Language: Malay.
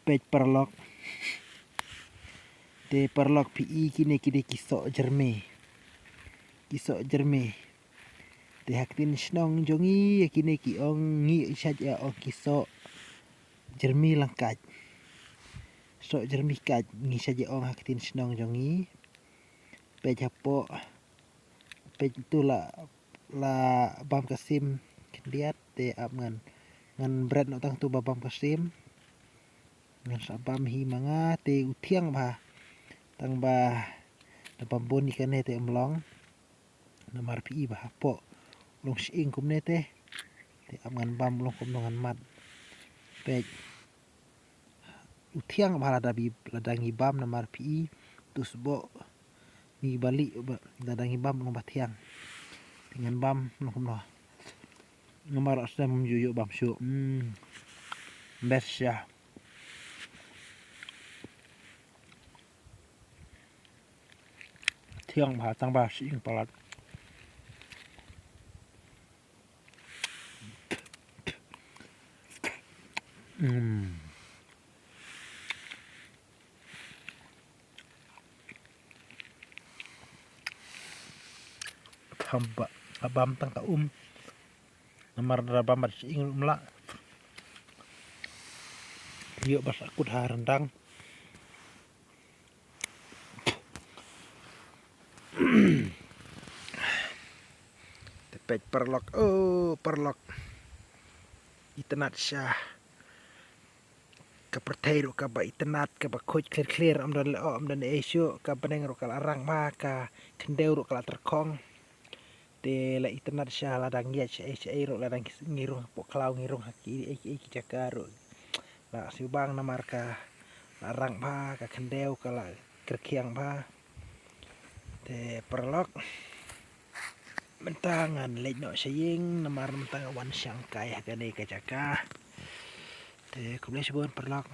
pej perlok de perlok pi kini kisok jerme de haktin snong jongi kini ki ong ngi saja ong kisok jermi langkat sok jermi kaj ngi saja ong haktin snong jongi pej hapo pej tu la bam kasim kendiat te ap ngan bread no tang tu babam kasim ngan sabam hi manga te utiang ba tang ba bambon ikan te emlong namar pi ba hapo long sing kum ne te ap ngan bam long kum ngan mat pej utiang ba ladangi bam namar pi tus bo ni balik ladangi bam long batiang dengan bam long kum no nomor asam menjuyuk bam su best ya tiang ba tang ba sing palat hamba abam tang ka namar rabam mat sing umla yuk bas akut ha rendang tepet perlok perlok itenat syah ka pertei ro ka ba itenat ka ba khoj clear am dan esyo ka beneng ro kala arang ma ka kendeu ro kala terkong de la itenat syah la dang ya ro la dang ngirung po klau ngirung haki eki jakaro la subang namar ka arang ba ka kendeu kala kerkiang ba de perlok mentangan lej no saying namar mentang wan syangkai hagane ka jaka de kumle sebon perlok